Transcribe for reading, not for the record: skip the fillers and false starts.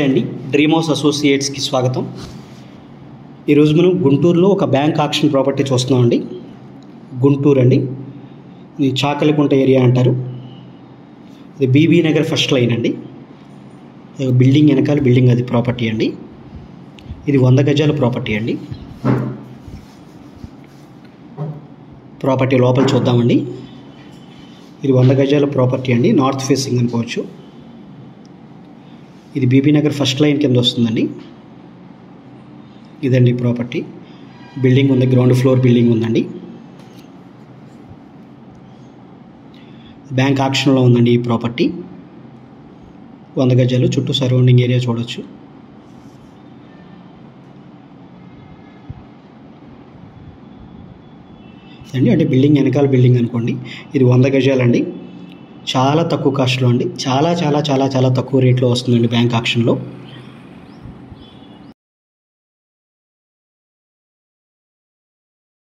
అండి dream house అసోసియేట్స్కి స్వాగతం. ఈరోజు మనం గుంటూరులో ఒక బ్యాంక్ ఆక్షన్ ప్రాపర్టీ చూస్తున్నామండి. గుంటూరు అండి, ఇది చాకలికుంట ఏరియా అంటారు. ఇది బీబీ నగర్ ఫస్ట్ లైన్ అండి. బిల్డింగ్ వెనకాల బిల్డింగ్ అది ప్రాపర్టీ అండి. ఇది 100 గజాల ప్రాపర్టీ అండి. ప్రాపర్టీ లోపల చూద్దామండి. ఇది 100 గజాల ప్రాపర్టీ అండి, నార్త్ ఫేసింగ్ అనుకోవచ్చు. ఇది బీబీ నగర్ ఫస్ట్ లైన్ కింద వస్తుందండి. ఇదండి ప్రాపర్టీ. బిల్డింగ్ ఉంది, గ్రౌండ్ ఫ్లోర్ బిల్డింగ్ ఉందండి. బ్యాంక్ ఆక్షన్లో ఉందండి ఈ ప్రాపర్టీ. 100 గజాలు, చుట్టూ సరౌండింగ్ ఏరియా చూడవచ్చు. అండి అంటే బిల్డింగ్ వెనకాల బిల్డింగ్ అనుకోండి. ఇది 100 గజాలండి, చాలా తక్కువ కాస్ట్లో అండి, చాలా చాలా చాలా చాలా తక్కువ రేట్లో వస్తుందండి బ్యాంక్ ఆక్షన్లో.